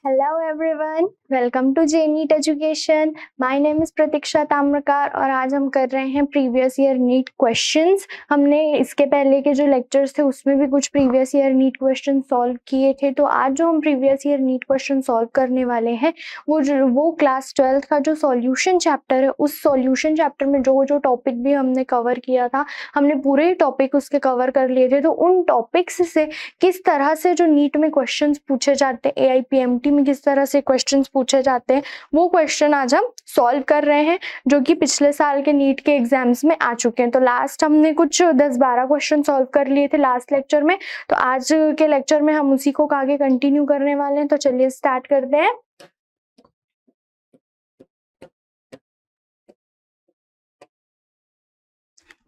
Hello everyone, welcome to JNEET Education. My name is प्रतीक्षा ताम्रकार और आज हम कर रहे हैं प्रीवियस ईयर नीट क्वेश्चंस। हमने इसके पहले के जो लेक्चर्स थे उसमें भी कुछ previous year NEET question solve किए थे। तो आज जो हम previous year NEET question solve करने वाले हैं वो क्लास 12th का जो सॉल्यूशन चैप्टर है, उस सॉल्यूशन चैप्टर में जो टॉपिक भी हमने कवर किया था, हमने पूरे टॉपिक उसके कवर कर लिए थे। तो उन टॉपिक्स से किस तरह से जो नीट में क्वेश्चंस पूछे जाते हैं, AIPMT में किस तरह से क्वेश्चंस पूछे जाते हैं, वो क्वेश्चन आज हम सॉल्व कर रहे हैं जो कि पिछले साल के नीट के एग्जाम्स में आ चुके हैं। तो लास्ट हमने कुछ 10-12 क्वेश्चन सॉल्व कर लिए थे लास्ट लेक्चर में। तो आज के लेक्चर में हम उसी को आगे कंटिन्यू करने वाले हैं। तो चलिए स्टार्ट करते हैं।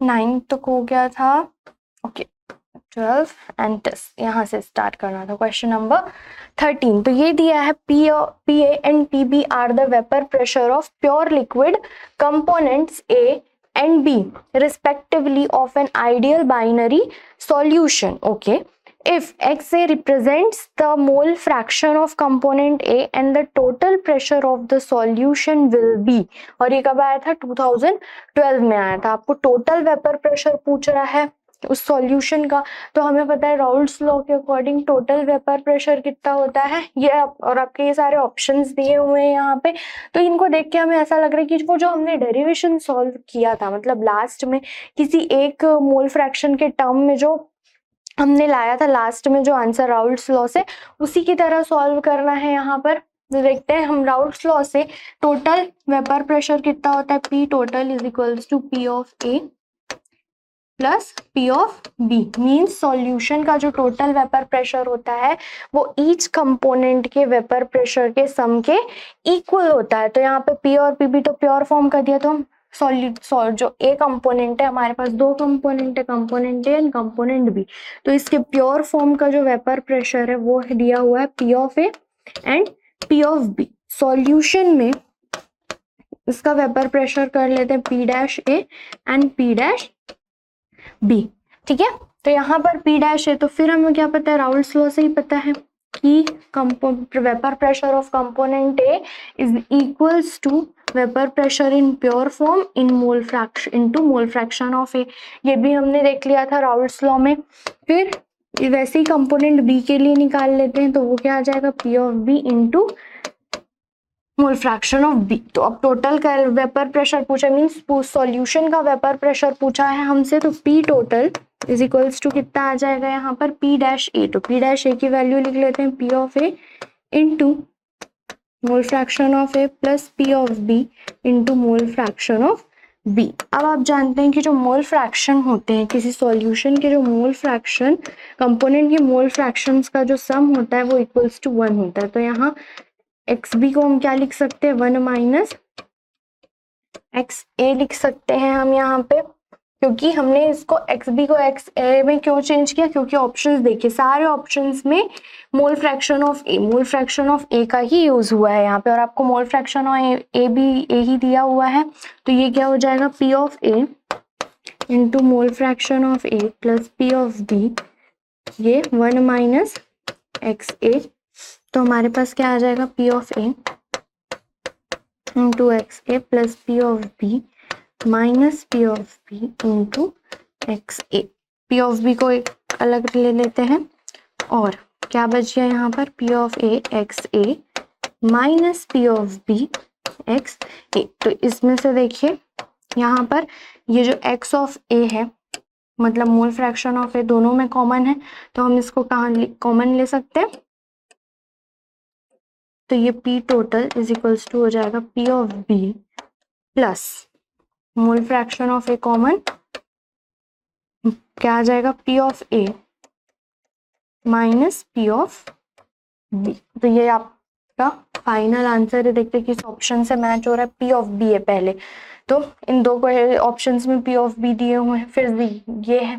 9 तक हो गया था, ओके 12 एंड 10 यहाँ से स्टार्ट करना था। क्वेश्चन नंबर 13, तो ये दिया है PA and PB are the vapour pressure of pure liquid components A and B respectively of an ideal binary solution. Okay, if XA represents the mole fraction of component A and the total pressure of the solution will be, और ये कब आया था? 2012 में आया था। आपको total vapour pressure पूछ रहा है उस सॉल्यूशन का। तो हमें पता है राउल्ट्स लॉ के अकॉर्डिंग टोटल वेपर प्रेशर कितना होता है, ये और आपके ये सारे ऑप्शंस दिए हुए हैं यहाँ पे। तो इनको देख के हमें ऐसा लग रहा है कि वो जो हमने डेरिवेशन सॉल्व किया था, मतलब लास्ट में किसी एक मोल फ्रैक्शन के टर्म में जो हमने लाया था, लास्ट में जो आंसर राउल्ट्स लॉ से, उसी की तरह सॉल्व करना है यहाँ पर। तो देखते हैं हम राउल्ट्स लॉ से टोटल वेपर प्रेशर कितना होता है, P total is equals to P of A plus P of B। Means solution का जो टोटल वेपर प्रेशर होता है वो ईच कंपोनेंट के वेपर प्रेशर के सम के इक्वल होता है। तो यहाँ पे P और PB तो प्योर फॉर्म कर दिया। तो हम जो A कंपोनेंट है, हमारे पास दो कंपोनेंट है, component A and component B। तो इसके प्योर फॉर्म का जो वेपर प्रेशर है वो दिया हुआ है P of A and P of B। Solution में इसका वेपर प्रेशर कर लेते हैं P dash A and P dash B। ठीक है, तो यहाँ पर P डैश है तो फिर हमें क्या पता है, राउल्ट्स लॉ से ही पता है कि vapour pressure of component A is equals to vapour pressure in pure form in mole fraction into mole fraction of A। ये भी हमने देख लिया था राउल्ट्स लॉ में। फिर वैसे ही कंपोनेंट B के लिए निकाल लेते हैं, तो वो क्या आ जाएगा, P of B into mole fraction of B। तो अब टोटल का वेपर प्रेशर पूछा, मींस सॉल्यूशन का वेपर प्रेशर पूछा है हमसे। तो P total is equals to कितना आ जाएगा यहाँ पर, P डैश A। तो P डैश A की वैल्यू लिख लेते हैं P of A into mole fraction of A plus P of B into mole fraction of B। अब आप जानते हैं कि जो मोल फ्रैक्शन होते हैं किसी सॉल्यूशन के, जो मोल फ्रैक्शन कंपोनेंट के मोल फ्रैक्शंस का जो सम होता है वो इक्वल्स टू 1 होता है। तो यहाँ XB को हम क्या लिख सकते हैं, 1 माइनस XA लिख सकते हैं हम यहाँ पे। क्योंकि हमने इसको XB को XA में क्यों चेंज किया, क्योंकि ऑप्शंस देखिए, सारे ऑप्शंस में मोल फ्रैक्शन ऑफ A का ही यूज हुआ है यहाँ पे, और आपको मोल फ्रैक्शन ऑफ A भी A ही दिया हुआ है। तो ये क्या हो जाएगा, P of A into mole fraction of A plus P of B, ये 1 माइनस XA। तो हमारे पास क्या आ जाएगा, P of A into XA plus P of B minus P of B into XA। P of B को एक अलग ले लेते हैं और क्या बच गया यहाँ पर, P of A XA minus P of B XA। तो इसमें से देखिए यहाँ पर ये जो X ऑफ A है, मतलब मोल फ्रैक्शन ऑफ A, दोनों में कॉमन है। तो हम इसको कहाँ कॉमन ले सकते हैं, तो ये P total is equals to हो जाएगा P of B plus mole fraction of A common, क्या आ जाएगा, P of A minus P of B। तो ये आपका फाइनल आंसर है। देखते हैं किस ऑप्शन से मैच हो रहा है, P ऑफ B है पहले। तो इन दो ऑप्शंस में P ऑफ B दिए हुए हैं, फिर ये है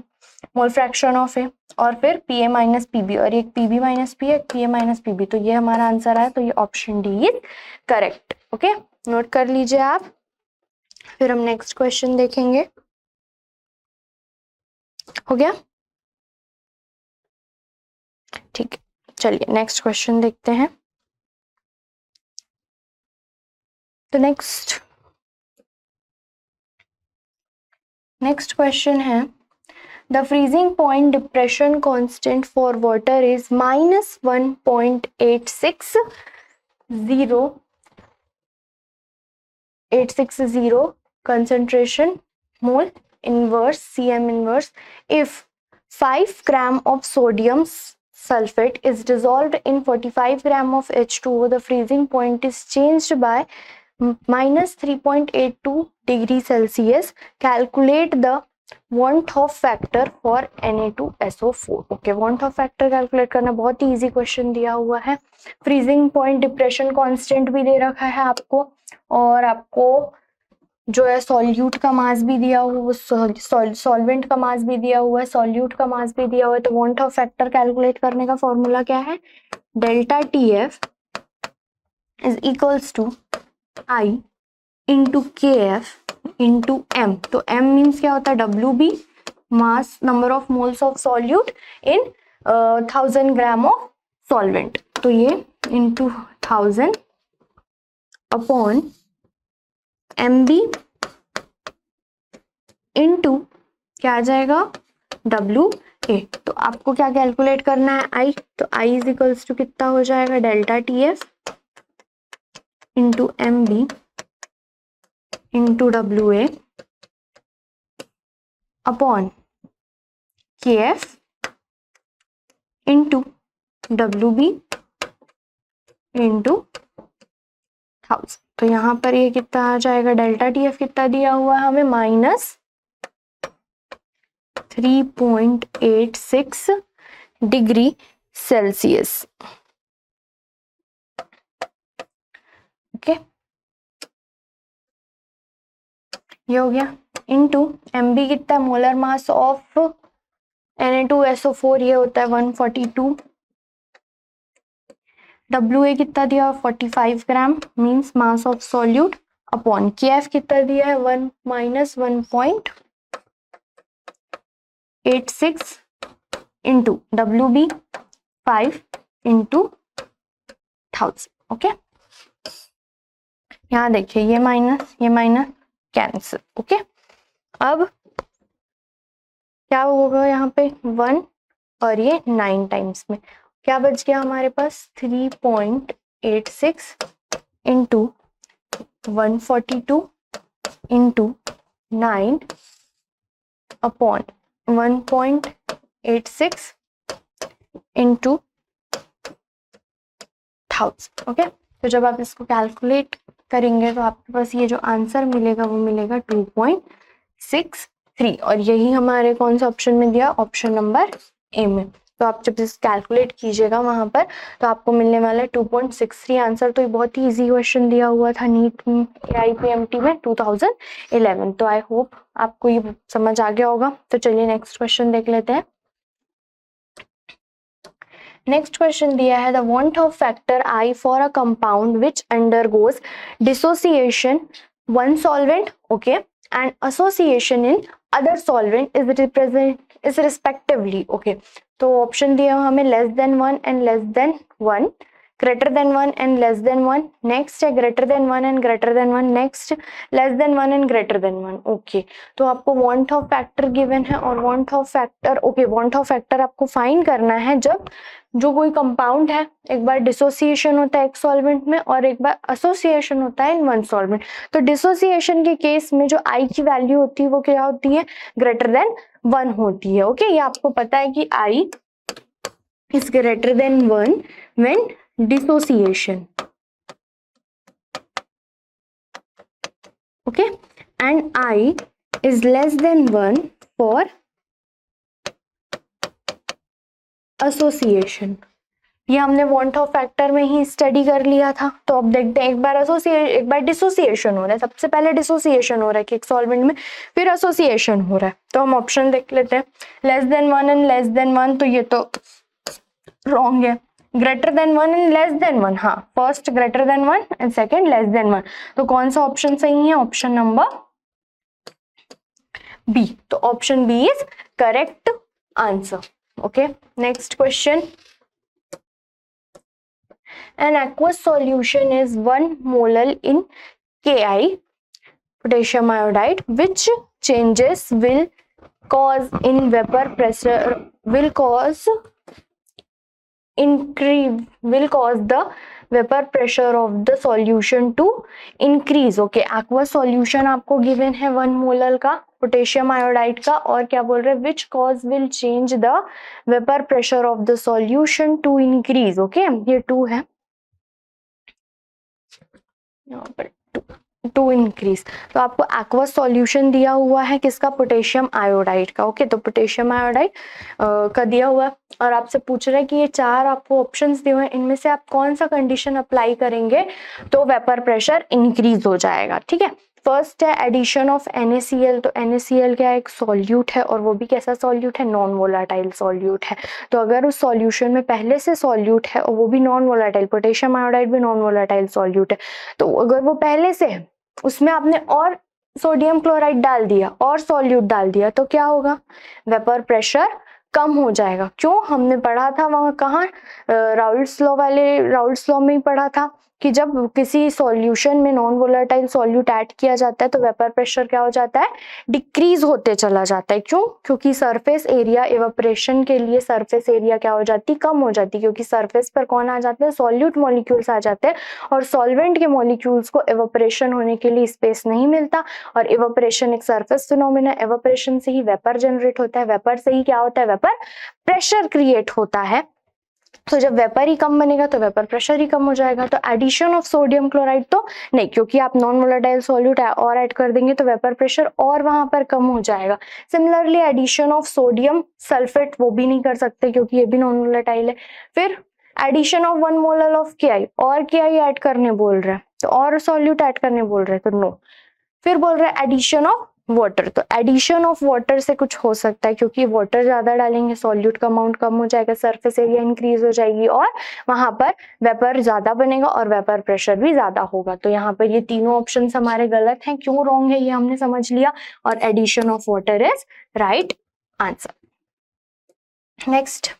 मोल फ्रैक्शन ऑफ A, और फिर PA माइनस PB, और एक PB माइनस P है, PA माइनस PB। तो ये हमारा आंसर है। तो ये option D is correct. Okay, note कर लीजिए आप। फिर हम नेक्स्ट क्वेश्चन देखेंगे। हो गया, ठीक है, चलिए नेक्स्ट क्वेश्चन देखते हैं। तो नेक्स्ट क्वेश्चन है, the freezing point depression constant for water is -1.860 concentration mole inverse cm inverse if 5 gram of sodium sulfate is dissolved in 45 gram of H2O, the freezing point is changed by -3.82 degree Celsius. Calculate the want of factor for Na2SO4. Okay, want of factor calculate करना बहुत ही easy question दिया हुआ है. Freezing point depression constant भी दे रखा है आपको, और आपको जो है सॉल्यूट का मास भी दिया हुआ, सॉल्वेंट का मास भी दिया हुआ है, सॉल्यूट का मास भी दिया हुआ है. तो वांट ऑफ फैक्टर कैलकुलेट करने का फॉर्मूला क्या है? Delta TF is equals to I into KF into M. तो M मीन्स क्या होता है? WB, mass number of moles of solute in 1000 gram of solvent. तो ये इंटू 1000 अपॉन MB इंटू क्या आ जाएगा? WA. तो आपको क्या कैलकुलेट करना है? I. तो I इज इक्वल्स टू कितना हो जाएगा? Delta TF into MB into WA upon KF into WB into 1000. तो यहाँ पर ये कितना आ जाएगा? डेल्टा TF कितना दिया हुआ है हमें? -3.86 डिग्री सेल्सियस. ओके, ये हो गया. इनटू MB कितना? मोलर मास ऑफ Na2SO4 ये होता है 142. WA कितना दिया? 45 gram means mass of solute, upon KF कितना दिया है? 1-1.86 इंटू WB 5 इंटू 1000. ओके, यहाँ देखिए ये माइनस कैंसिल. ओके, अब क्या होगा यहाँ पे? 1 और ये 9 टाइम्स में क्या बच गया हमारे पास? 3.86 into 142 into 9 upon 1.86 into 1000. Okay, तो जब आप इसको कैलकुलेट करेंगे तो आपके पास ये जो आंसर मिलेगा वो मिलेगा 2.63. और यही हमारे कौन सा ऑप्शन में दिया? ऑप्शन नंबर ए में. तो आप जब इस कैलकुलेट कीजिएगा वहां पर तो आपको मिलने वाला है 2.63 आंसर. तो ये बहुत ही इजी क्वेश्चन दिया हुआ था नीट AIPMT में 2011. तो आई होप आपको ये समझ आ गया होगा. तो चलिए नेक्स्ट क्वेश्चन देख लेते हैं. नेक्स्ट क्वेश्चन दिया है, the want of factor I for a compound which undergoes dissociation one solvent, okay, and association in other solvent is respectively. Okay, तो ऑप्शन दिया हमें <1 and <1, greater than 1 and less than 1, next है greater than 1 and greater than 1, next less than 1 and greater than 1. Okay, तो आपको want of factor given है और want of factor, okay, want of factor आपको find करना है जब जो कोई कंपाउंड है एक बार डिसोसिएशन होता है एक सॉल्वेंट में और एक बार एसोसिएशन होता है इन वन सॉल्वेंट. तो डिसोसिएशन के केस में जो I की वैल्यू होती है वो क्या होती है? greater than 1 होती है. ओके, ये आपको पता है कि I is greater than 1 when dissociation, okay, and I is less than 1 for association. ये हमने वांट ऑफ फैक्टर में ही स्टडी कर लिया था. तो अब देखते हैं, एक बार डिसोसिएशन हो रहा है, सबसे पहले डिसोसिएशन हो रहा है कि एक सॉल्वेंट में, फिर एसोसिएशन हो रहा है. तो हम ऑप्शन देख लेते हैं. <1 and <1, तो ये तो रॉन्ग है. greater than 1 and less than 1, हाँ, first greater than 1 and second less than 1. तो कौन सा ऑप्शन सही है? Option number B. तो option B is correct answer. Okay, next question. An aqueous solution is 1 mole in Ki, potassium iodide, which changes will cause in vapor pressure, will cause the vapor pressure of the solution to increase. Okay, aqueous solution आपको given है 1 molar का potassium iodide का, और क्या बोल रहे हैं, which cause will change the vapor pressure of the solution to increase. Okay, ये 2 है यहाँ पर, टू इंक्रीज। तो आपको एक्वस सॉल्यूशन दिया हुआ है किसका, पोटेशियम आयोडाइड का। ओके, तो पोटेशियम आयोडाइड का दिया हुआ है और आपसे पूछ रहे हैं कि ये 4 आपको ऑप्शंस दिए हुए हैं, इनमें से आप कौन सा कंडीशन अप्लाई करेंगे तो वेपर प्रेशर इंक्रीज हो जाएगा। ठीक है, फर्स्ट है एडिशन ऑफ NaCl। तो NaCl क्या है, एक सॉल्यूट है, और वो भी कैसा सॉल्यूट है, नॉन वोलाटाइल सॉल्यूट है। तो अगर उस सॉल्यूशन में पहले से सॉल्यूट है और वो भी नॉन वोलाटाइल, पोटेशियम आयोडाइड भी नॉन वोलाटाइल सॉल्यूट है, तो अगर वो पहले से है उसमें आपने और सोडियम क्लोराइड डाल दिया और सॉल्यूट डाल दिया, तो क्या होगा, वेपर प्रेशर कम हो जाएगा। क्यों, हमने पढ़ा था वहां कहाँ, राउल्ट्स लॉ में ही पढ़ा था कि जब किसी सॉल्यूशन में नॉन वोलेटाइल सॉल्यूट ऐड किया जाता है तो वेपर प्रेशर क्या हो जाता है, डिक्रीज होते चला जाता है। क्यों, क्योंकि सरफेस एरिया, इवेपोरेशन के लिए सरफेस एरिया क्या हो जाती, कम हो जाती, क्योंकि सरफेस पर कौन आ जाते हैं, सॉल्यूट मॉलिक्यूल्स आ जाते हैं, और सॉल्वेंट के मॉलिक्यूल्स को इवेपोरेशन होने के लिए स्पेस नहीं मिलता, और इवेपोरेशन एक सरफेस फिनोमेना, इवेपोरेशन से ही वेपर जनरेट होता है, वेपर से ही क्या होता है, वेपर प्रेशर क्रिएट होता है। तो जब वेपर ही कम बनेगा तो वेपर प्रेशर ही कम हो जाएगा। तो एडिशन ऑफ सोडियम क्लोराइड तो नहीं, क्योंकि आप नॉन वोलेटाइल सॉल्यूट और ऐड कर देंगे तो वेपर प्रेशर और वहां पर कम हो जाएगा। Similarly addition of sodium sulphate वो भी नहीं कर सकते क्योंकि ये भी नॉन वोलेटाइल है। फिर addition of 1 molar of Ki, और Ki ऐड करने बोल रहे हैं, तो और सॉल्यूट ऐड करने बोल रहे हैं, तो नो। फिर बोल रहे हैं एडिशन ऑफ वाटर, तो एडिशन ऑफ वाटर से कुछ हो सकता है, क्योंकि वाटर ज्यादा डालेंगे सॉल्यूट का अमाउंट कम हो जाएगा, सरफेस एरिया इंक्रीज हो जाएगी और वहां पर वेपर ज्यादा बनेगा और वेपर प्रेशर भी ज्यादा होगा। तो यहाँ पर ये तीनों ऑप्शंस हमारे गलत हैं। क्यों रॉन्ग है ये हमने समझ लिया, और addition of water is right answer. Next,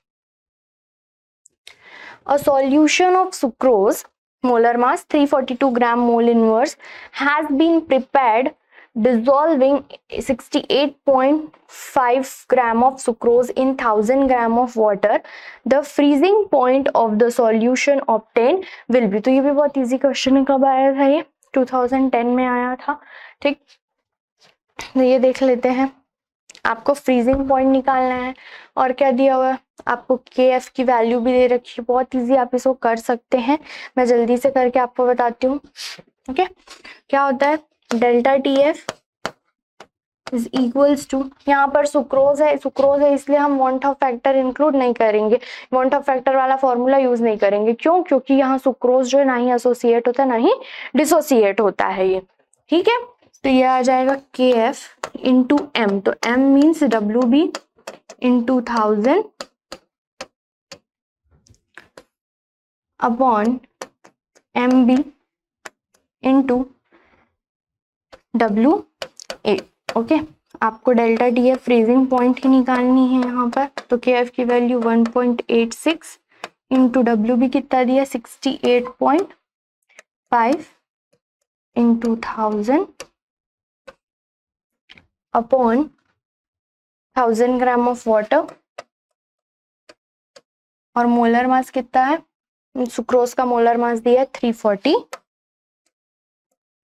a solution of sucrose, molar mass 342 gram mole inverse, has been prepared dissolving 68.5 gram of sucrose in 1000 gram of water. The freezing point of the solution obtained will be, तो ये भी बहुत easy question है, कब आया था ये, 2010 में आया था। ठीक, तो ये देख लेते हैं, आपको फ्रीजिंग पॉइंट निकालना है, और क्या दिया हुआ है आपको, Kf की वैल्यू भी दे रखी है, बहुत इजी, आप इसको कर सकते हैं। मैं जल्दी से करके आपको बताती हूँ। ओके, क्या होता है, delta TF is equals to, यहाँ पर सुक्रोज है इसलिए हम वांट ऑफ फैक्टर इंक्लूड नहीं करेंगे, वांट ऑफ फैक्टर वाला फॉर्मूला यूज नहीं करेंगे। क्यों, क्योंकि यहाँ सुक्रोज जो है ना ही एसोसिएट होता है ना ही डिसोसिएट होता है ये। ठीक है, तो ये आ जाएगा Kf इंटू M, तो M means WB into 1000 upon MB into WA। Okay, आपको डेल्टा TF फ्रीजिंग पॉइंट ही निकालनी है यहाँ पर, तो Kf की वैल्यू 1.86 इंटू WB कितना दिया, 68.5 into 1000 upon 1000 gram of water, और मोलर मास कितना है, सुक्रोज का मोलर मास दिया है 342,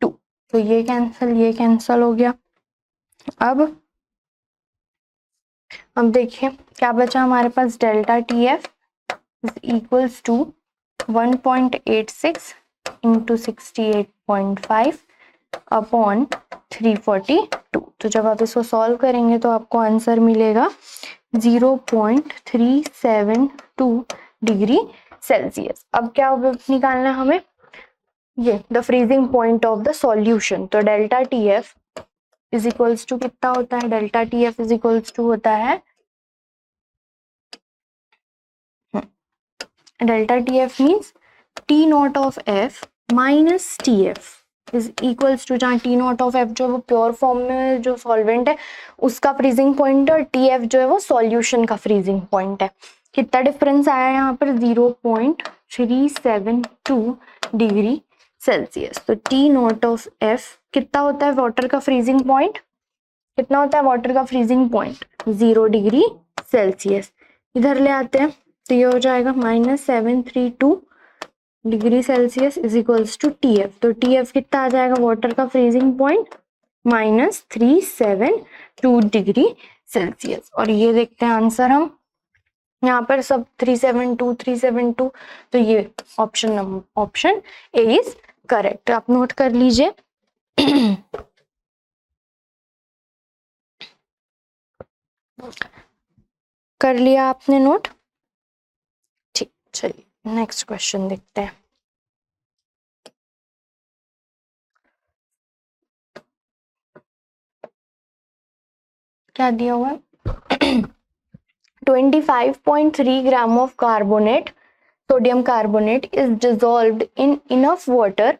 तो ये कैंसल हो गया। अब देखिए क्या बचा हमारे पास, delta TF is equals to 1.86 into 68.5 upon 342। तो जब आप इसको सॉल्व करेंगे तो आपको आंसर मिलेगा 0.372 डिग्री सेल्सियस। अब क्या निकालना है हमें, ये the freezing point of the solution. तो delta TF is equals to कितना होता है, delta TF is equals to होता है, delta TF means T not of F minus TF is equals to, जहाँ T नॉट ऑफ F जो वो pure form में जो सॉल्वेंट है उसका फ्रीजिंग पॉइंट है, और TF जो है वो सॉल्यूशन का फ्रीजिंग पॉइंट है। कितना डिफरेंस आया यहाँ पर, 0.372 डिग्री सेल्सियस। तो T नॉट ऑफ F कितना होता है वाटर का फ्रीजिंग पॉइंट, कितना होता है वाटर का फ्रीजिंग पॉइंट 0 डिग्री सेल्सियस। इधर ले आते हैं तो ये हो जाएगा -732 degree Celsius is equals to TF। तो TF कितना आ जाएगा वाटर का फ्रीजिंग पॉइंट -372 डिग्री सेल्सियस। और ये देखते हैं आंसर हम यहाँ पर सब 372 तो ये ऑप्शन ए इज करेक्ट। आप नोट कर लीजिए। कर लिया आपने नोट? ठीक, चलिए नेक्स्ट क्वेश्चन देखते हैं। क्या दिया हुआ है? 25.3 gram of carbonate, sodium carbonate is dissolved in enough water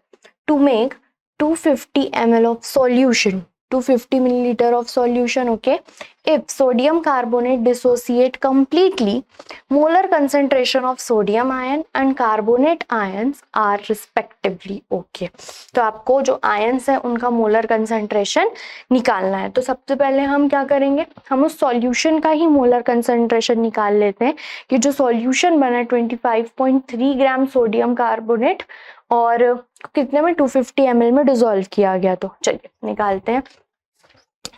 to make 250 ml of solution, 250 milliliter of solution. Okay, if sodium carbonate dissociate completely, molar concentration of sodium ion and carbonate ions are respectively. Okay, तो आपको जो ions है उनका molar concentration निकालना है। तो सबसे पहले हम क्या करेंगे, हम उस सॉल्यूशन का ही मोलर कंसंट्रेशन निकाल लेते हैं कि जो सॉल्यूशन बना है 25.3 ग्राम सोडियम कार्बोनेट और कितने में 250 ml में डिसॉल्व किया गया। तो चलिए निकालते हैं।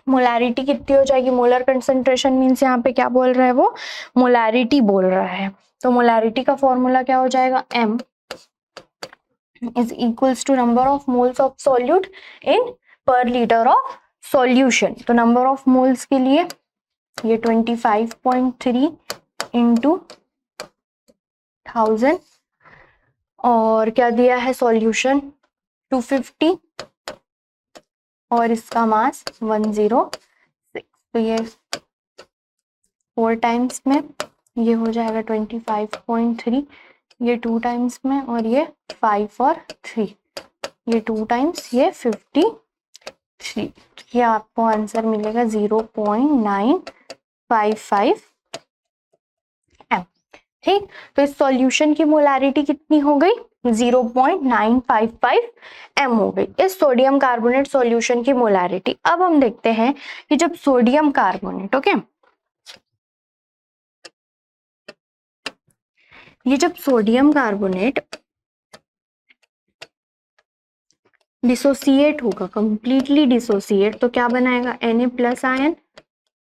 मोलैरिटी कितनी हो जाएगी, मोलर कंसंट्रेशन मीन्स यहाँ पे क्या बोल रहा है वो, मोलैरिटी बोल रहा है। तो मोलैरिटी का फॉर्मूला क्या हो जाएगा, M is equals to number of moles of solute in per litre of solution. तो नंबर ऑफ मोल्स के लिए ये 25.3 इंटू 1000 और क्या दिया है सॉल्यूशन 250 और इसका मास 106। तो ये 4 टाइम्स में ये हो जाएगा 25.3, ये 2 टाइम्स में और ये 5 और 3, ये 2 टाइम्स ये 53। ये आपको आंसर मिलेगा 0.955 m। ठीक, तो इस सॉल्यूशन की मोलैरिटी कितनी हो गई, 0.955 m हो गई इस सोडियम कार्बोनेट सॉल्यूशन की मोलैरिटी। अब हम देखते हैं कि जब सोडियम कार्बोनेट, ओके, ये जब सोडियम कार्बोनेट डिसोसिएट होगा, कंप्लीटली डिसोसिएट, तो क्या बनाएगा Na+ आयन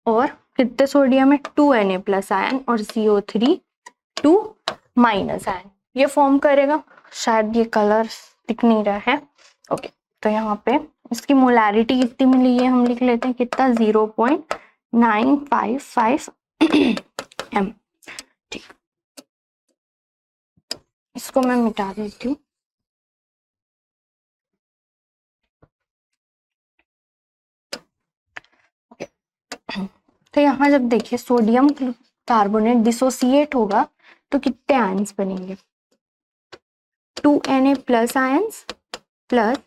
और कितने सोडियम है 2 Na+ आयन और CO3 2 माइनस आयन ये फॉर्म करेगा। शायद ये कलर दिख नहीं रहा है। ओके, तो यहाँ पे इसकी मोलैरिटी कितनी मिली है हम लिख लेते हैं, कितना 0.955 m। ठीक, इसको मैं मिटा देती हूँ। तो यहाँ जब देखिए सोडियम कार्बोनेट डिसोसिएट होगा तो कितने आयंस बनेंगे, 2 Na+ ions plus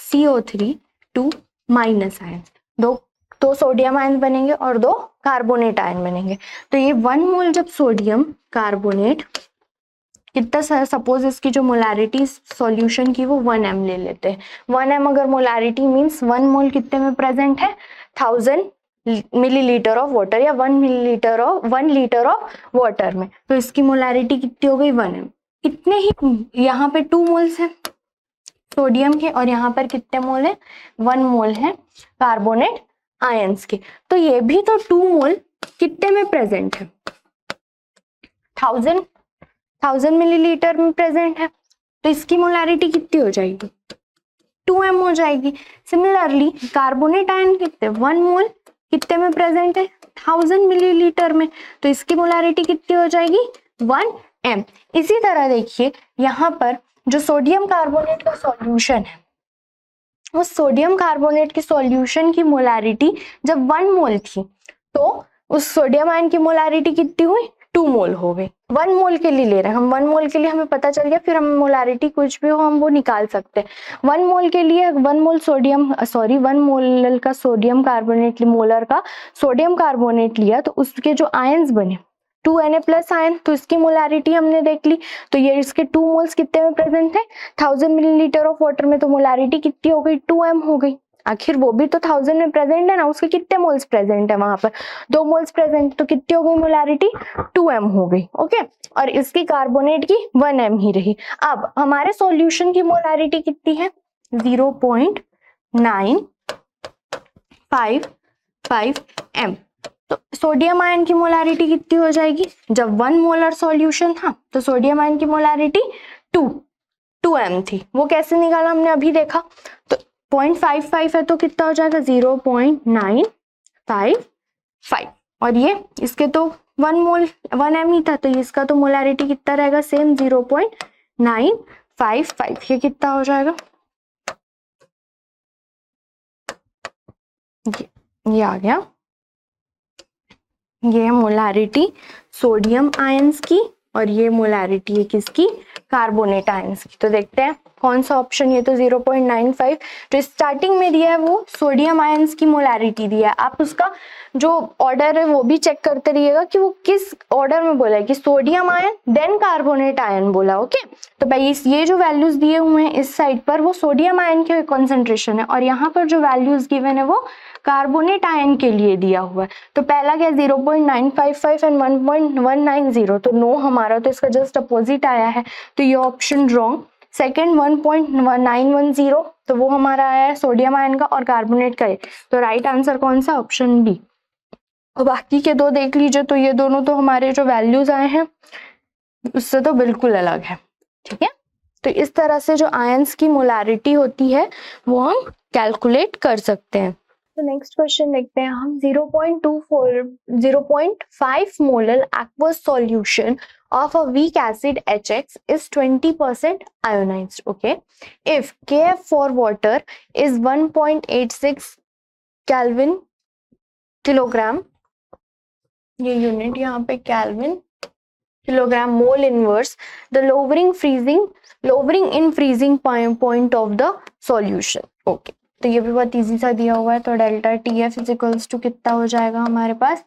CO3 2 minus ion, दो सोडियम आयन बनेंगे और 2 कार्बोनेट आयन बनेंगे। तो ये 1 मोल जब सोडियम कार्बोनेट कितना, सपोज इसकी जो मोलैरिटी सॉल्यूशन की वो 1 m ले लेते हैं। 1 m अगर मोलैरिटी मींस 1 मोल कितने में प्रेजेंट है 1000 मिलीलीटर ऑफ वाटर या 1 लीटर ऑफ वाटर में। तो इसकी मोलैरिटी कितनी हो गई 1 m। इतने ही यहाँ पे 2 मोल्स है सोडियम के और यहाँ पर कितने मोल है 1 मोल है कार्बोनेट आयंस के। तो ये भी तो 2 मोल कितने में प्रेजेंट है 1000 मिलीलीटर में प्रेजेंट है। तो इसकी मोलैरिटी कितनी हो जाएगी 2 m हो जाएगी। सिमिलरली कार्बोनेट आयन कितने 1 मोल कितने में प्रेजेंट है 1000 मिलीलीटर में, तो इसकी मोलैरिटी कितनी हो जाएगी 1 m। इसी तरह देखिए यहाँ पर जो सोडियम कार्बोनेट का सॉल्यूशन है, उस सोडियम कार्बोनेट की सॉल्यूशन की मोलैरिटी जब 1 मोल थी तो उस सोडियम आयन की मोलैरिटी कितनी हुई 2 मोल हो गई। 1 मोल के लिए ले रहे हैं हम, 1 मोल के लिए हमें पता चल गया, फिर हम मोलैरिटी कुछ भी हो हम वो निकाल सकते हैं। 1 मोल के लिए 1 मोल का सोडियम कार्बोनेट मोलर का सोडियम कार्बोनेट लिया तो उसके जो आयंस बने 2Na प्लस आयन, तो इसकी मोलारिटी हमने देख ली। तो ये इसके 2 मोल्स कितने में प्रेजेंट है, 1000 मिलीलीटर ऑफ वाटर में, तो मोलारिटी कितनी हो गई, 2m हो गई। आखिर वो भी तो 1000 में प्रेजेंट है ना, उसके कितने मोल्स प्रेजेंट है वहां पर, 2 मोल्स प्रेजेंट, तो कितनी हो गई मोलारिटी, 2m हो गई। ओके, और इसकी कार्बोनेट की 1m ही रही। अब हमारे सॉल्यूशन की मोलारिटी कितनी है, 0.955 m। तो सोडियम आयन की मोलारिटी कितनी हो जाएगी, जब 1 मोलर सॉल्यूशन था तो सोडियम आयन की मोलारिटी 2m थी। वो कैसे निकाला हमने अभी देखा। तो 0.55 है तो कितना हो जाएगा, 0.955, और ये इसके तो 1m ही था, तो इसका तो मोलारिटी कितना रहेगा, सेम 0.955। ये कितना हो जाएगा, ये आ गया। ये है मोलारिटी सोडियम आयंस की, और ये मोलारिटी है किसकी, कार्बोनेट आयंस की। तो देखते हैं कौन सा ऑप्शन, ये तो 0.95 जो स्टार्टिंग में दिया है वो सोडियम आयंस की मोलारिटी दिया है। आप उसका जो ऑर्डर है वो भी चेक करते रहिएगा कि वो किस ऑर्डर में बोला है, कि sodium ion then carbonate ion बोला। ओके, तो भाई ये जो वैल्यूज दिए हुए हैं इस साइड पर वो सोडियम आयन के कॉन्सेंट्रेशन है, और यहाँ पर जो वैल्यूज गिवन है वो कार्बोनेट आयन के लिए दिया हुआ है। तो पहला क्या, 0.955 एंड 1.190, तो नो हमारा, तो इसका जस्ट अपोजिट आया है, तो ये ऑप्शन रॉन्ग। सेकेंड 1.910, तो वो हमारा आया है सोडियम आयन का और कार्बोनेट का है, तो राइट आंसर कौन सा, ऑप्शन बी। और बाकी के दो देख लीजिए, तो ये दोनों तो हमारे जो वैल्यूज आए हैं उससे तो बिल्कुल अलग है। ठीक है, तो इस तरह से जो आयंस की मोलारिटी होती है वो हम कैलकुलेट कर सकते हैं। तो नेक्स्ट क्वेश्चन देखते हैं हम। 0.5 molar aqueous solution of a weak acid HX is 20% ionized. Okay, if Kf for water is 1.86 Kelvin kilogram, ये यूनिट यहाँ पे kelvin kilogram mole inverse, the lowering in freezing point of the solution. Okay, तो ये भी बहुत easy सा दिया हुआ है। तो delta TF is equals to कितना हो जाएगा हमारे पास,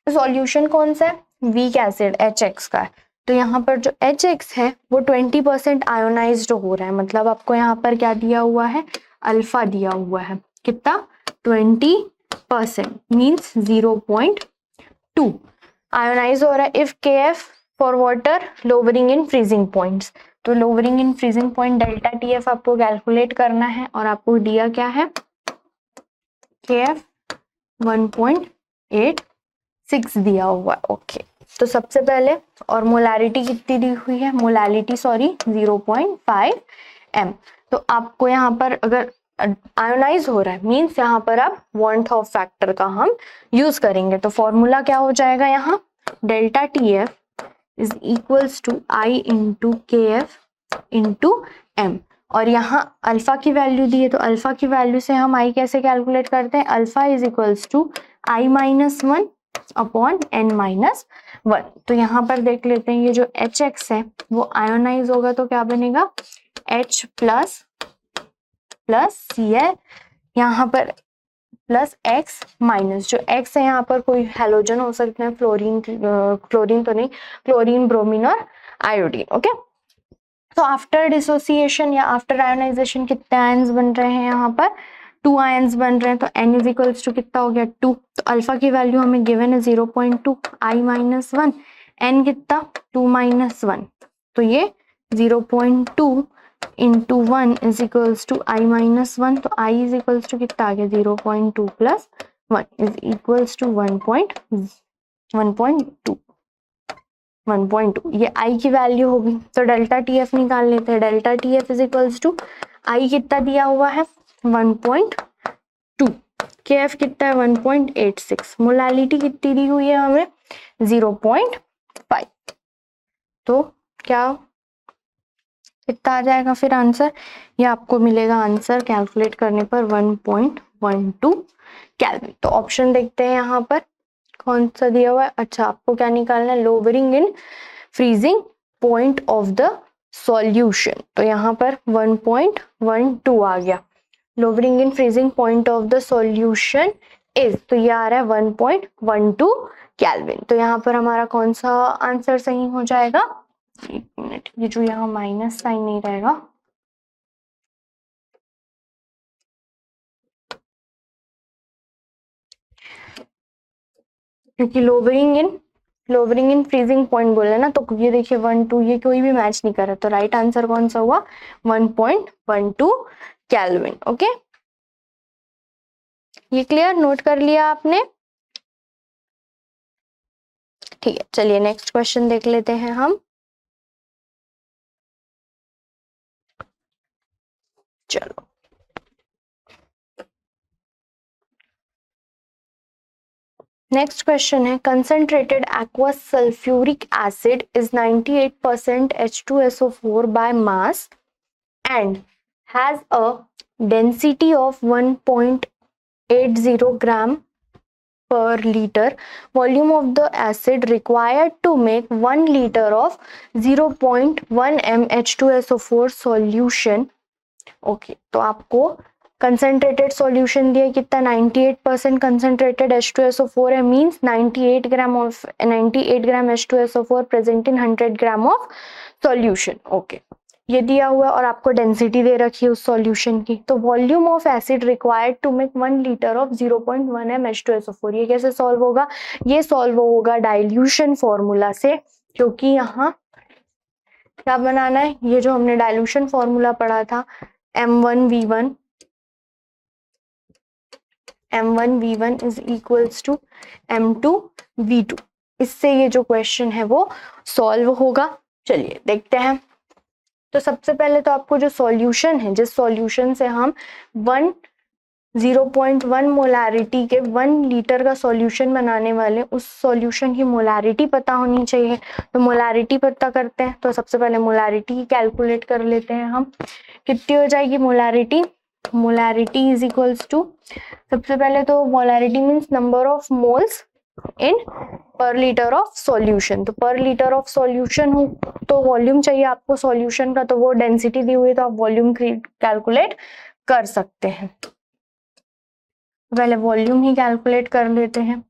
सॉल्यूशन कौन सा है, वीक एसिड HX का है, तो यहाँ पर जो HX है वो 20% आयोनाइज्ड हो रहा है, मतलब आपको यहाँ पर क्या दिया हुआ है, अल्फा दिया हुआ है, कितना 20% मीन्स 0.2 आयोनाइज हो रहा है। If KF for water lowering in freezing points, तो lowering in freezing point delta TF आपको कैलकुलेट करना है, और आपको दिया क्या है, KF 1.86 दिया हुआ है। ओके, तो सबसे पहले, और मोलारिटी कितनी दी हुई है, मोलारिटी 0.5 m। तो आपको यहाँ पर अगर आयोनाइज हो रहा है मीन्स यहाँ पर आप वॉन्ट ऑफ फैक्टर का हम यूज करेंगे, तो फॉर्मूला क्या हो जाएगा, यहाँ delta TF is equals to I into KF into M, और यहाँ अल्फा की वैल्यू दी है, तो अल्फा की वैल्यू से हम I कैसे कैलकुलेट करते हैं, alpha is equals to I-1 upon n-1। तो यहाँ पर देख लेते हैं, ये जो HX है वो आयोनाइज होगा तो क्या बनेगा, H प्लस C है यहाँ पर, प्लस X माइनस, जो X है यहाँ पर कोई हेलोजन हो सकते हैं, क्लोरीन तो नहीं, क्लोरीन, ब्रोमीन और आयोडीन। ओके, तो आफ्टर डिसोसिएशन या आफ्टर आयोनाइजेशन कितने आयंस बन रहे हैं, यहाँ पर 2 आयंस बन रहे हैं, तो N इज इक्वल्स टू कितना हो गया 2, तो अल्फा की वैल्यू हमें गिवन है 0.2, I-1, N कितना 2-1, तो ये 0.2 into 1 is equals to I-1, तो I इज इक्वल्स टू कितना आ गया 0.2 प्लस 1 इज इक्वल्स टू 1.2, ये I की वैल्यू होगी। तो डेल्टा TF निकाल लेते हैं, delta TF is equals to I कितना दिया हुआ है 1.2, KF कितना है 1.86, मोलालिटी कितनी दी हुई है हमें 0.5, तो क्या कितना आ जाएगा फिर आंसर, ये आपको मिलेगा आंसर कैलकुलेट करने पर 1.12 केल्विन। तो ऑप्शन देखते हैं यहाँ पर कौन सा दिया हुआ है। अच्छा, आपको क्या निकालना है, lowering in freezing point of the solution, तो यहाँ पर 1.12 आ गया। Lowering in freezing point of the solution is, तो ये आ रहा है 1.12 केल्विन। तो यहाँ पर हमारा कौन सा आंसर सही हो जाएगा? एक मिनट, ये जो यहाँ माइनस साइन नहीं रहेगा, क्योंकि लोवरिंग इन फ्रीजिंग पॉइंट बोले ना, तो ये देखिए 1 2 ये कोई भी मैच नहीं कर रहा, तो राइट आंसर कौन सा हुआ? 1.12 केल्विन। ओके, ये क्लियर, नोट कर लिया आपने? ठीक है, चलिए नेक्स्ट क्वेश्चन देख लेते हैं हम। चलो, नेक्स्ट क्वेश्चन है, concentrated aqueous sulfuric acid is 98% H2SO4 by mass and has a density of 1.80 gram per liter. Volume of the acid required to make 1 liter of 0.1 m H2SO4 solution. Okay, तो आपको concentrated solution दिया कितना? 98% concentrated H2SO4 है, means 98 gram H2SO4 present in 100 gram of solution. Okay, ये दिया हुआ और आपको डेंसिटी दे रखी है उस सॉल्यूशन की। तो volume of acid required to make 1 litre of 0.1 m H2SO4, ये कैसे सॉल्व होगा? ये सॉल्व होगा डाइल्यूशन फॉर्मूला से, क्योंकि यहाँ क्या बनाना है? ये जो हमने डाइल्यूशन फॉर्मूला पढ़ा था, M1V1 is equals to M2V2, इससे ये जो क्वेश्चन है वो सॉल्व होगा। चलिए देखते हैं। तो सबसे पहले तो आपको जो सॉल्यूशन है, जिस सॉल्यूशन से हम 0.1 मोलारिटी के 1 लीटर का सॉल्यूशन बनाने वाले, उस सॉल्यूशन की मोलारिटी पता होनी चाहिए। तो मोलारिटी पता करते हैं। तो सबसे पहले मोलारिटी कैलकुलेट कर लेते हैं हम। कितनी हो जाएगी molarity? Molarity is equals to, सबसे पहले तो molarity means number of moles in per litre of solution. तो पर लीटर ऑफ सॉल्यूशन हो तो वॉल्यूम चाहिए आपको सॉल्यूशन का, तो वो डेंसिटी दी हुई है, तो आप वॉल्यूम कैलकुलेट कर सकते हैं। पहले वॉल्यूम ही कैलकुलेट कर लेते हैं।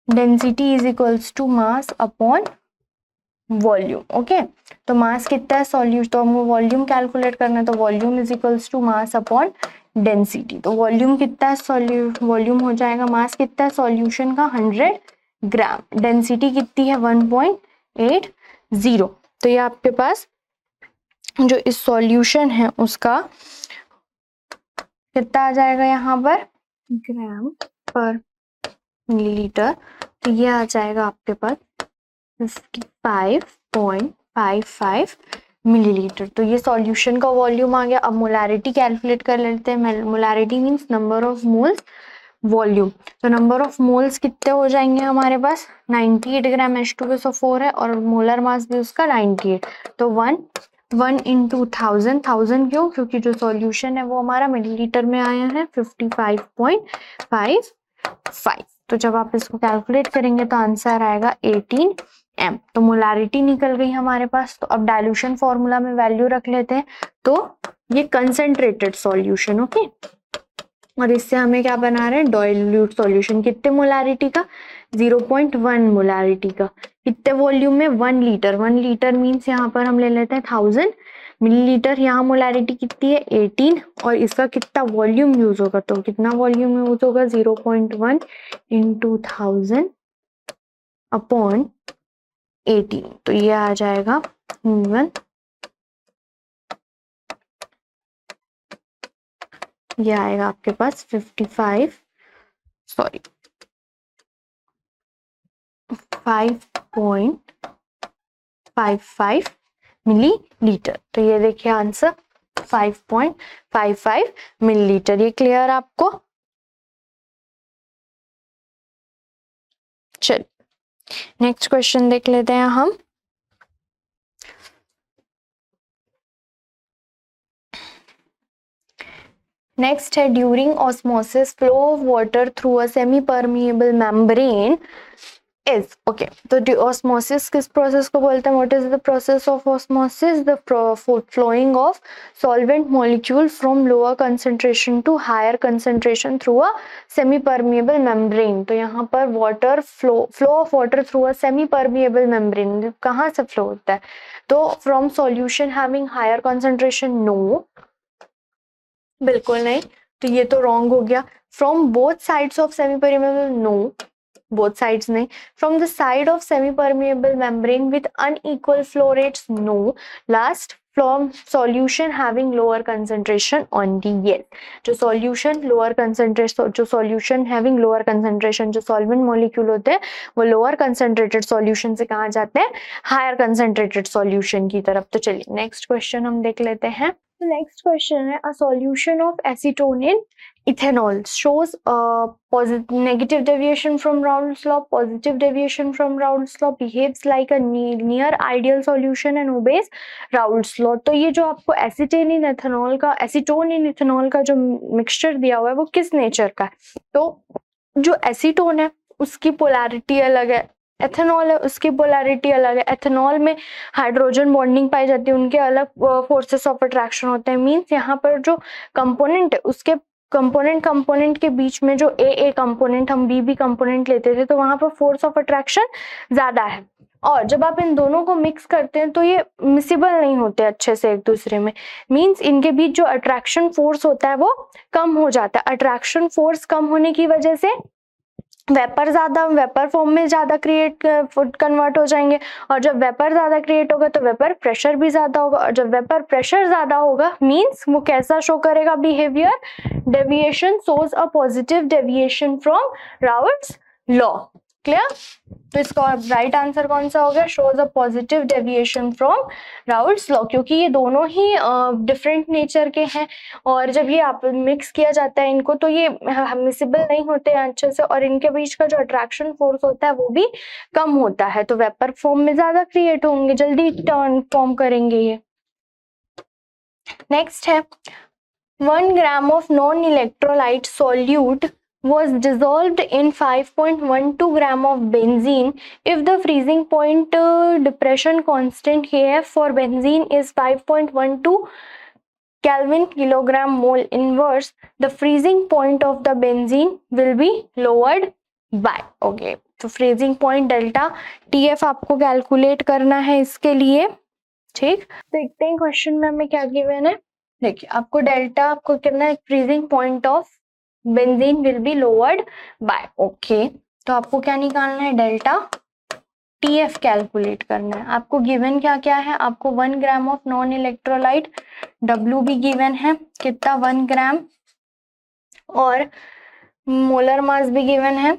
Density is equals to mass upon volume. Okay, तो मास कितना है सॉल्यूशन, तो हमको वॉल्यूम कैलकुलेट करना है, तो volume is equals to mass upon density. तो वॉल्यूम कितना है? वॉल्यूम हो जाएगा, मास कितना है सॉल्यूशन का? 100 ग्राम। डेंसिटी कितनी है? 1.80। तो ये आपके पास जो इस सॉल्यूशन है उसका कितना आ जाएगा यहाँ पर? ग्राम पर मिलीलीटर। तो ये आ जाएगा आपके पास 55.55 मिलीलीटर। तो ये सॉल्यूशन का वॉल्यूम आ गया। अब मोलारिटी कैलकुलेट कर लेते हैं। Molarity means number of moles volume. तो नंबर ऑफ मोल्स कितने हो जाएंगे हमारे पास? 98 ग्राम H2SO4 है और मोलर मास भी उसका 98। तो 1 into 1000 क्यों? क्योंकि जो सॉल्यूशन है वो हमारा मिलीलीटर में आया है 55.55। तो जब आप इसको कैलकुलेट करेंगे तो आंसर आएगा 18 m। तो मोलारिटी निकल गई हमारे पास। तो अब डाइल्यूशन फॉर्मूला में वैल्यू रख लेते हैं। तो ये कंसंट्रेटेड सॉल्यूशन, ओके, और इससे हमें क्या बना रहे हैं? Dilute solution. कितने मोलारिटी का? 0.1 मोलारिटी का। कितने वॉल्यूम में? 1 लीटर। 1 लीटर मीन्स यहाँ पर हम ले लेते हैं 1000 मिलीलीटर। यहाँ मोलारिटी कितनी है? 18। और इसका कितना वॉल्यूम यूज होगा? तो कितना वॉल्यूम यूज होगा? 0.1 into 1000 अपॉन 18। तो ये आ जाएगा 1, ये आएगा आपके पास 5.55 मिलीलीटर। तो ये देखिए आंसर 5.55 मिलीलीटर। ये क्लियर आपको? चलिए नेक्स्ट क्वेश्चन देख लेते हैं हम। नेक्स्ट है, during osmosis flow of water through a semi permeable membrane is okay. तो osmosis किस प्रोसेस को बोलते हैं? What is the process of osmosis? The flowing of solvent molecule from lower concentration to higher concentration through a semi-permeable membrane. तो यहाँ पर water flow of water through a semi-permeable membrane कहाँ से flow होता है? तो from solution having higher concentration, no, बिल्कुल नहीं, तो ये तो wrong हो गया. From both sides of semi-permeable, no, both sides नहीं. From the side of semi-permeable membrane with unequal flow rates, no. Last, from solution having lower concentration only, yes. जो solution lower concentration, जो solution having lower concentration, जो solvent molecule होते हैं वो lower concentrated solution से कहाँ जाते हैं? higher concentrated solution की तरफ. तो चलिए next question हम देख लेते हैं. तो नेक्स्ट क्वेश्चन है, a solution of acetone in ethanol shows negative deviation from Raoult's law, positive deviation from Raoult's law, behaves like a near ideal solution and obeys Raoult's law. तो ये जो आपको एसीटोन इन इथेनॉल का जो mixture दिया हुआ है वो किस नेचर का है? तो जो एसीटोन है उसकी पोलैरिटी अलग है, एथेनॉल है उसकी पोलैरिटी अलग है. एथेनॉल में हाइड्रोजन बॉन्डिंग पाई जाती है, उनके अलग फोर्सेस ऑफ अट्रैक्शन होते हैं. मींस यहाँ पर जो कंपोनेंट है उसके कंपोनेंट के बीच में जो ए कंपोनेंट हम बी कंपोनेंट लेते थे तो वहां पर फोर्स ऑफ अट्रैक्शन ज्यादा है. और जब आप इन दोनों को मिक्स करते हैं तो ये मिसिबल नहीं होते अच्छे से एक दूसरे में. मींस इनके बीच जो अट्रैक्शन फोर्स होता है वो कम हो जाता है. अट्रैक्शन फोर्स कम होने की वजह से वेपर फॉर्म में ज्यादा कन्वर्ट हो जाएंगे. और जब वेपर ज्यादा क्रिएट होगा तो वेपर प्रेशर भी ज्यादा होगा. और जब वेपर प्रेशर ज्यादा होगा मींस वो कैसा शो करेगा behaviour? Deviation, shows a positive deviation from Raoult's law. Clear? तो इसका राइट आंसर कौन सा हो गया? Shows a positive deviation from Raoult's law, क्योंकि ये दोनों ही डिफरेंट नेचर के हैं और जब ये आप मिक्स किया जाता है इनको तो ये मिसिबल नहीं होते हैं अच्छे से और इनके बीच का जो अट्रैक्शन फोर्स होता है वो भी कम होता है. तो वेपर फॉर्म में ज्यादा क्रिएट होंगे, जल्दी टर्न फॉर्म करेंगे ये. नेक्स्ट है 1 gram of non-electrolyte solute was dissolved in 5.12 gram of benzene if the freezing point depression constant Kf for benzene is 5.12 Kelvin kilogram mole inverse. The freezing point of the benzene will be lowered by. Okay, तो freezing point delta TF आपको calculate करना है इसके लिए. ठीक, देखते हैं question में हमें क्या गिवन है. देखिए आपको डेल्टा आपको कितना है? Freezing point of benzene will be lowered by. Okay, तो आपको क्या निकालना है? डेल्टा टीएफ कैलकुलेट करना है. आपको गिवन क्या क्या है? आपको 1 gram of non electrolyte, W भी गिवन है कितना? 1 ग्राम, और मोलर मास भी गिवन है.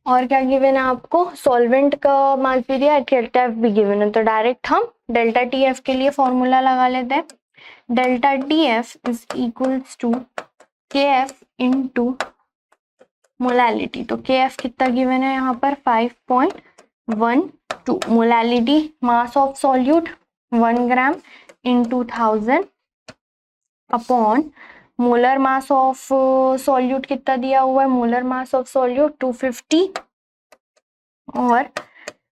और क्या गिवन है आपको? सॉल्वेंट का मास भी दिया, डेल्टा एफ भी गिवन है. तो डायरेक्ट हम डेल्टा टी एफ के लिए फॉर्मूला लगा लेते हैं. Delta T F is equals to K F into molality. तो के एफ कितना गिवन है यहाँ पर? 5.12. Molality mass of solute 1 gram into 1000 upon molar mass of solute कितना दिया हुआ है? मोलर मास ऑफ सॉल्यूट 250 और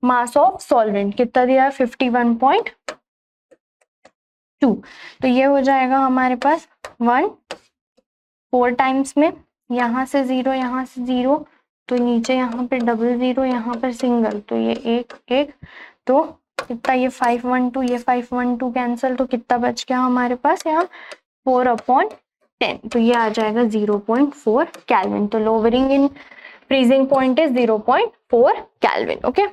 मास ऑफ सॉल्वेंट कितना दिया है? 51.2. तो ये हो जाएगा हमारे पास 1 4 टाइम्स में, यहाँ से 0 यहाँ से 0, तो नीचे यहाँ पे डबल 0, यहाँ पर सिंगल, तो ये एक तो कितना? ये 512, ये 512 कैंसल, तो कितना बच गया हमारे पास यहाँ? 4/10. तो ये आ जाएगा 0.4 केल्विन. तो lowering in freezing point is 0.4 kelvin. Okay,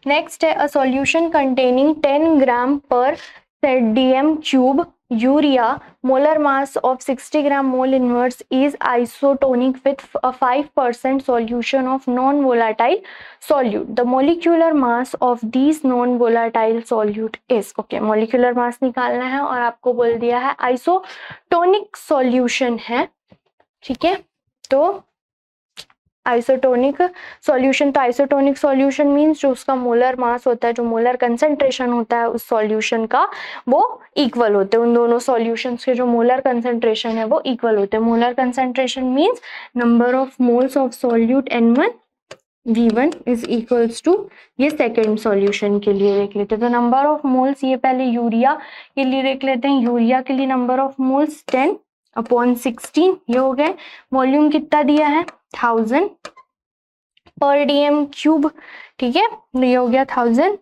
next है अ सॉल्यूशन कंटेनिंग 10 ग्राम पर सेडियम cube urea, molar mass of 60 gram mole inverse is isotonic with a 5% solution of non-volatile solute. The molecular mass of these non-volatile solute is. Okay, molecular mass निकालना है और आपको बोल दिया है isotonic solution है. ठीक है, तो आइसोटोनिक सॉल्यूशन। तो आइसोटोनिक सॉल्यूशन मींस जो उसका मोलर मास होता है, जो मोलर कंसंट्रेशन होता है उस सॉल्यूशन का, वो इक्वल होते हैं। उन दोनों सॉल्यूशंस के जो मोलर कंसंट्रेशन है वो इक्वल होते हैं। Molar concentration means number of moles of solute N1 V1 is equals to, ये सेकेंड सॉल्यूशन के लिए देख लेते हैं। तो नंबर ऑफ मोल्स, ये पहले यूरिया के लिए देख लेते हैं। यूरिया के लिए नंबर ऑफ मोल्स 10/16 ये हो गए। वॉल्यूम कितना दिया है 1000 पर dm क्यूब, ठीक है, ये हो गया 1000।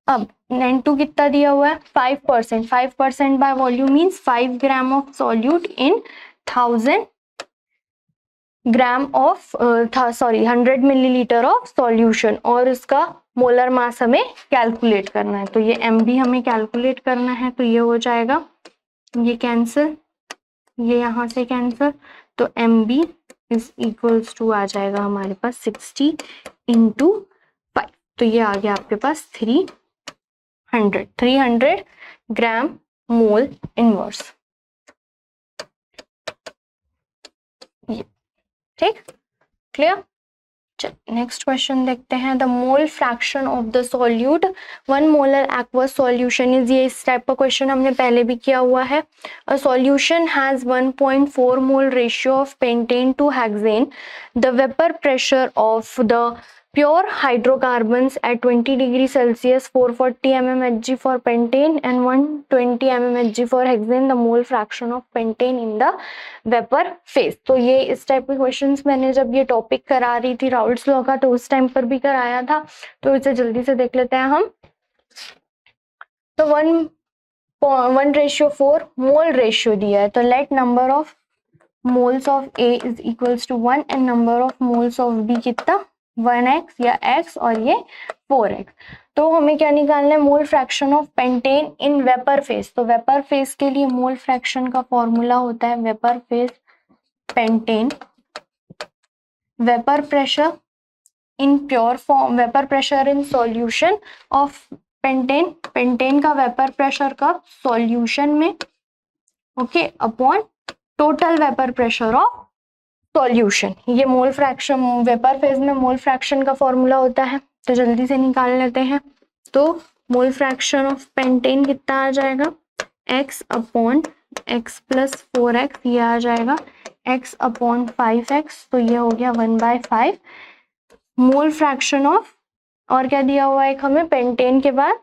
अब N2 कितना दिया हुआ है 5%, 5% by volume means 5 gram of solute in 1000 gram of 100 millilitre of solution, और इसका मोलर मास हमें कैलकुलेट करना है। तो ये MB हमें कैलकुलेट करना है। तो ये हो जाएगा, ये कैंसिल, ये यहाँ से कैंसिल, तो MB इज इक्वल्स टू आ जाएगा हमारे पास 60 × 5। तो ये आ गया आपके पास 300 ग्राम मोल इनवर्स। ठीक, क्लियर। नेक्स्ट क्वेश्चन देखते हैं। The mole fraction of the solute 1 molar aqueous solution is, ये इस टाइप का क्वेश्चन हमने पहले भी किया हुआ है। A solution has 1.4 mole ratio of pentane two hexane. The vapour pressure of the pure hydrocarbons at 20 degree Celsius, 440 mmHg for pentane and 120 mmHg for hexane, the mole fraction of pentane in the vapor phase। तो ये इस type के questions मैंने जब ये topic करा रही थी राउल्ट्स लॉ का, तो उस टाइम पर भी कराया था। तो इसे जल्दी से देख लेते हैं हम। तो 1:4 मोल रेशियो दिया है। तो let number of moles of A is equals to 1 and number of moles of B कितना 1x या x, और ये 4x। तो हमें क्या निकालना है, mole fraction of pentane in vapour phase. तो वेपर फेज के लिए मोल फ्रैक्शन का फॉर्मूला होता है vapour phase pentane, vapour pressure in pure form, vapour pressure in solution of pentane, pentane का वेपर प्रेशर का सॉल्यूशन में, okay, upon total vapour pressure of solution. ये मोल फ्रैक्शन वेपर फेज में mole fraction का formula होता है। तो जल्दी से निकाल लेते हैं। तो मोल फ्रैक्शन ऑफ पेंटेन कितना आ जाएगा, x/x + 4x, ये आ जाएगा x/5x। तो ये हो गया 1/5 मोल फ्रैक्शन ऑफ, और क्या दिया हुआ है हमें पेंटेन के बाद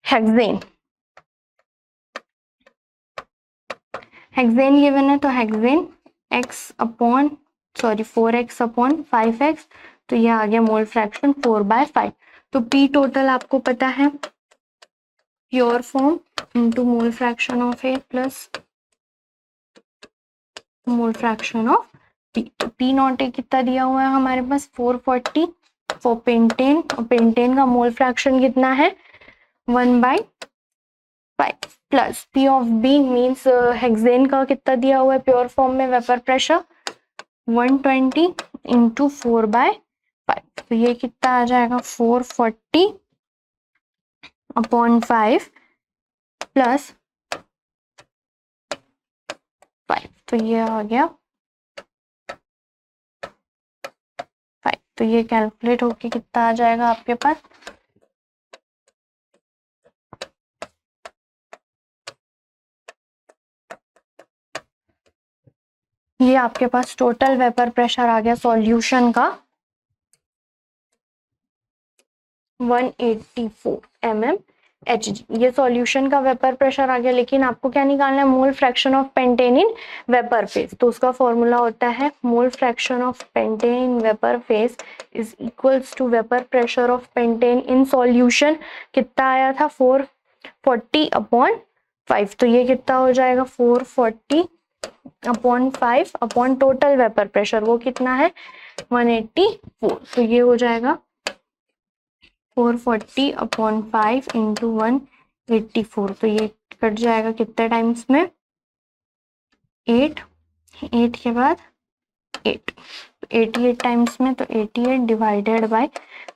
हेक्सेन, हेक्सेन गिवन है। तो हेक्सेन 4x/5x, तो ये आ गया मोल फ्रैक्शन 4/5। तो P टोटल आपको पता है, pure form into mole fraction of A plus mole fraction of P। तो P नॉट A कितना दिया हुआ है हमारे पास 440 फॉर पेंटेन, और पेंटेन का मोल फ्रैक्शन कितना है 1/5 plus P of B means hexane का कितना दिया हुआ है प्योर फॉर्म में वेपर प्रेशर 120 × 4/5। तो ये कितना आ जाएगा 440/5 प्लस 5। तो ये आ गया 5। तो ये कैलकुलेट होके कितना आ जाएगा आपके पास, ये आपके पास टोटल वेपर प्रेशर आ गया सॉल्यूशन का 184 mmHg। ये सॉल्यूशन का वेपर प्रेशर आ गया। लेकिन आपको क्या निकालना है, mole fraction of pentane in vapour phase. तो उसका फॉर्मूला होता है mole fraction of pentane in vapour phase is equals to vapour pressure of pentane in solution. कितना आया था 440/5। तो ये कितना हो जाएगा 440/5 अपॉन टोटल वेपर प्रेशर, वो कितना है 184। तो ये हो जाएगा 440/5 × 184। तो ये कट जाएगा कितने टाइम्स में 8 के बाद 8, 88 टाइम्स में। तो 88 डिवाइडेड बाय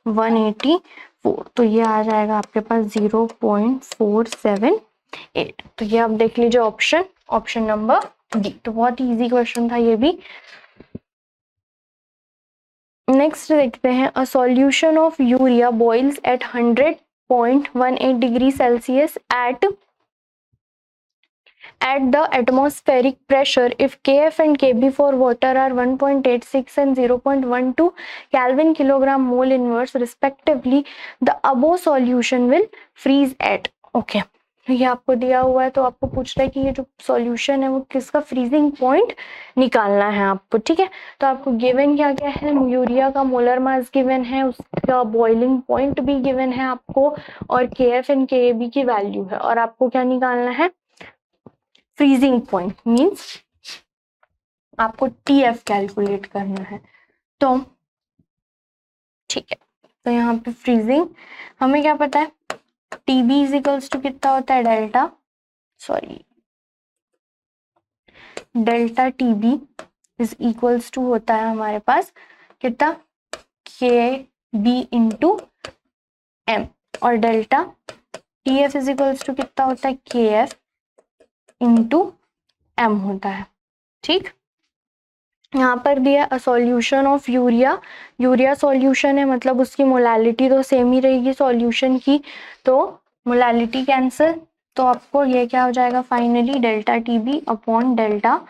184। तो ये आ जाएगा आपके पास 0.478। तो ये आप देख लीजिए ऑप्शन नंबर डी। तो बहुत इजी क्वेश्चन था ये भी। नेक्स्ट देखते हैं, a solution of urea boils at 100.18 degree Celsius at the atmospheric pressure if Kf and Kb for water are 1.86 and 0.12 Kelvin kilogram mole inverse respectively, the above solution will freeze at. Okay, ये आपको दिया हुआ है तो आपको पूछ रहा है कि ये जो सॉल्यूशन है वो किसका फ्रीजिंग पॉइंट निकालना है आपको, ठीक है। तो आपको गिवन क्या क्या है, यूरिया का मोलर मास गिवन है, उसका बॉइलिंग पॉइंट भी गिवन है आपको, और Kf एंड Kb की वैल्यू है, और आपको क्या निकालना है, फ्रीजिंग पॉइंट मींस आपको TF कैलकुलेट करना है। तो ठीक है, तो यहाँ पे फ्रीजिंग हमें क्या पता है, TB इज इक्वल्स टू कितना होता है, delta TB is equals to होता है हमारे पास कितना, KB इंटू M, और delta TF is equals to कितना होता है, KF इंटू M होता है, ठीक। यहाँ पर दिया अ सॉल्यूशन ऑफ यूरिया सॉल्यूशन है, मतलब उसकी मोलालिटी तो सेम ही रहेगी सॉल्यूशन की, तो मोलालिटी कैंसिल, तो आपको ये क्या हो जाएगा finally, delta TB upon delta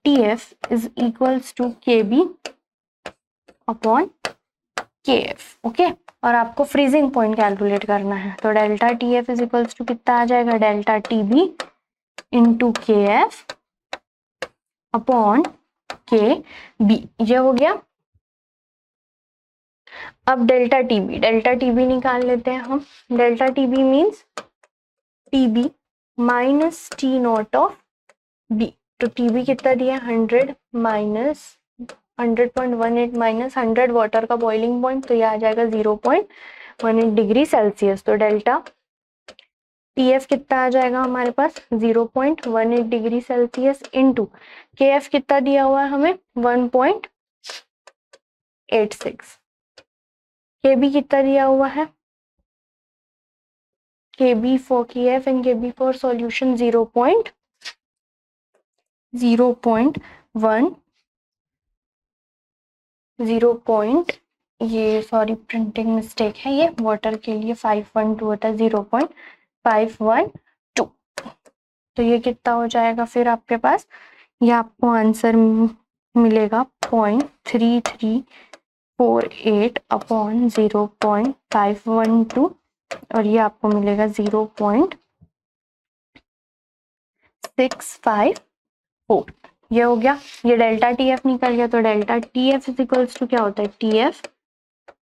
TF is equals to KB upon KF। Okay, और आपको फ्रीजिंग पॉइंट कैलकुलेट करना है, तो delta TF is equals to कितना आ जाएगा, delta TB into KF upon KB, ये हो गया। अब डेल्टा TB निकाल लेते हैं हम, delta TB means TB minus T not of B, तो TB कितना दिया, 100 माइनस 100.18 माइनस 100 वाटर का बॉइलिंग पॉइंट, तो ये आ जाएगा 0.18 डिग्री सेल्सियस, तो डेल्टा TF कितना आ जाएगा हमारे पास, 0.18 डिग्री सेल्सियस इंटू KF कितना दिया हुआ है हमें, 1.86, KB कितना दिया हुआ है, KB for KF and KB for solution 0.1, ये सॉरी प्रिंटिंग मिस्टेक है, ये वाटर के लिए 512 होता है, 0.512, तो ये कितना हो जाएगा फिर आपके पास, ये आपको आंसर मिलेगा 0.3348 अपॉन 0.512, और ये आपको मिलेगा 0.654, ये हो गया। ये डेल्टा TF निकल गया, तो delta TF is equals to क्या होता है, TF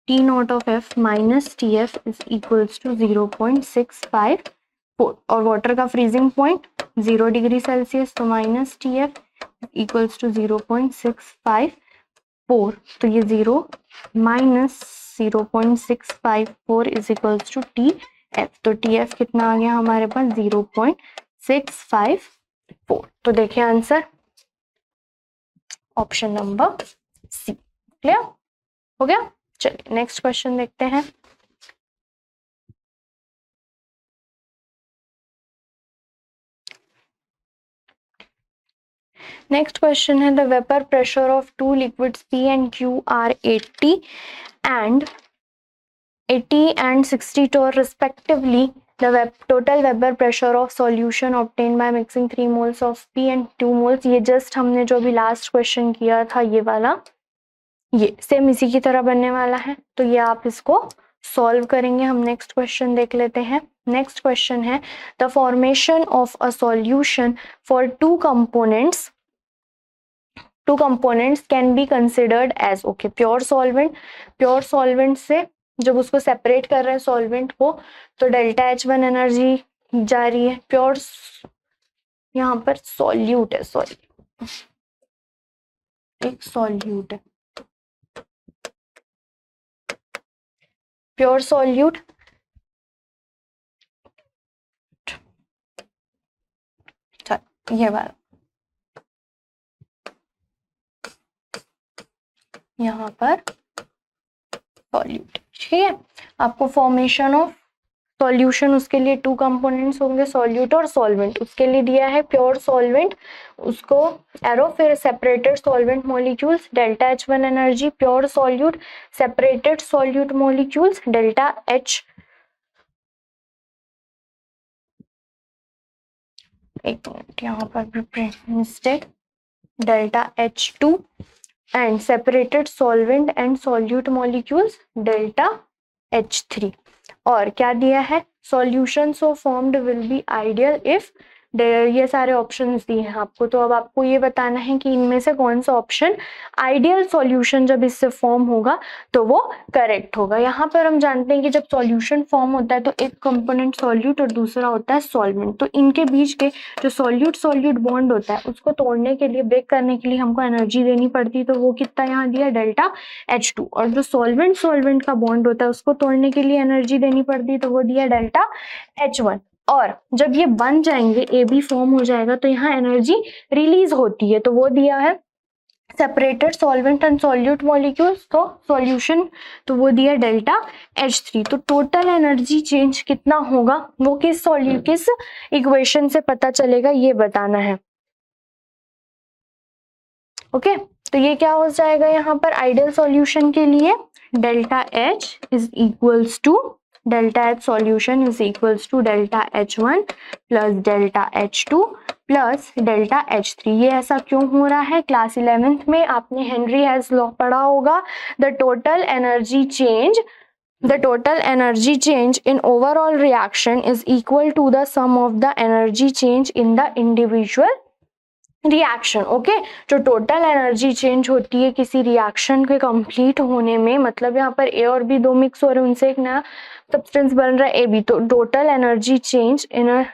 T not of F minus TF is equals to 0.654, और वाटर का फ्रीजिंग पॉइंट 0 डिग्री सेल्सियस, तो माइनस TF इक्वल्स टू 0.654, तो ये 0 minus 0.654 is equals to TF, तो TF कितना आ गया हमारे पास, 0.654, तो देखिए answer option number C। Clear हो गया, चलिए नेक्स्ट क्वेश्चन देखते हैं। नेक्स्ट क्वेश्चन है, the vapour pressure of two liquids P and Q are 80 and 60 torr respectively. The total Weber pressure of solution obtained by mixing 3 moles of P and 2 moles, ये just हमने जो अभी last question किया था ये वाला, ये सेम इसी की तरह बनने वाला है, तो ये आप इसको सॉल्व करेंगे। हम नेक्स्ट क्वेश्चन देख लेते हैं। नेक्स्ट क्वेश्चन है, the formation of a solution for two components can be considered as, okay, pure solvent से जब उसको सेपरेट कर रहे हैं सॉल्वेंट को, तो डेल्टा H1 एनर्जी जा रही है, प्योर यहाँ पर सॉल्यूट है, एक सॉल्यूट है, प्योर सॉल्यूट ये वाला, यहाँ पर सॉल्यूट, ठीक है। आपको फॉर्मेशन ऑफ सॉल्यूशन उसके लिए 2 कंपोनेंट्स होंगे, सॉल्यूट और सॉल्वेंट। उसके लिए दिया है प्योर सॉल्वेंट, उसको एरो, फिर separated solvent molecules delta H1 energy, pure solute, separated solute molecules delta H, एक मिनट यहाँ पर भी mistake, delta H2 and separated solvent and solute molecules delta H3। और क्या दिया है, solution so formed will be ideal if, ये सारे ऑप्शंस दिए हैं आपको, तो अब आपको ये बताना है कि इनमें से कौन सा ऑप्शन आइडियल सॉल्यूशन जब इससे फॉर्म होगा तो वो करेक्ट होगा। यहाँ पर हम जानते हैं कि जब सॉल्यूशन फॉर्म होता है तो एक कंपोनेंट सॉल्यूट और दूसरा होता है सॉल्वेंट, तो इनके बीच के जो सॉल्यूट सॉल्यूट बॉन्ड होता है उसको तोड़ने के लिए, ब्रेक करने के लिए हमको एनर्जी देनी पड़ती है, तो वो कितना यहाँ दिया डेल्टा H2। और जो सॉल्वेंट सॉल्वेंट का बॉन्ड होता है उसको तोड़ने के लिए एनर्जी देनी पड़ती है, तो वो दिया डेल्टा H1। और जब ये बन जाएंगे, ए बी फॉर्म हो जाएगा, तो यहाँ एनर्जी रिलीज होती है, तो वो दिया है separated solvent and solute molecules, तो सॉल्यूशन, तो वो दिया डेल्टा H3। तो टोटल एनर्जी चेंज कितना होगा वो किस इक्वेशन से पता चलेगा ये बताना है। ओके, तो ये क्या हो जाएगा यहाँ पर आइडियल सॉल्यूशन के लिए, delta H is equals to, delta H solution is equals to delta H1 plus delta H2 plus delta H3। ये ऐसा क्यों हो रहा है, क्लास 11th में आपने हेनरी हैज लॉ पढ़ा होगा, the total energy change in overall reaction is equal to the sum of the energy change in the individual reaction. Okay, जो टोटल एनर्जी चेंज होती है किसी रिएक्शन के कंप्लीट होने में, मतलब यहाँ पर ए और बी दो मिक्स हो रहे हैं, उनसे एक नया सब्सटेंस बन रहा है ए बी, तो total energy change in a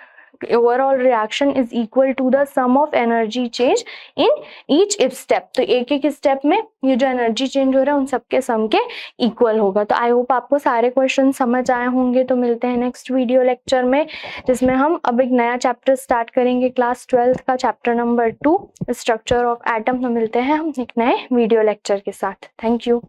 overall reaction is equal to the sum of energy change in each step. तो एक एक स्टेप में ये जो एनर्जी चेंज हो रहा है उन सबके सम के इक्वल होगा। तो आई होप आपको सारे क्वेश्चन समझ आए होंगे। तो मिलते हैं नेक्स्ट वीडियो लेक्चर में, जिसमें हम अब एक नया चैप्टर स्टार्ट करेंगे, क्लास 12th का chapter number 2 structure of atom. तो मिलते हैं हम एक नए वीडियो लेक्चर के साथ। Thank you.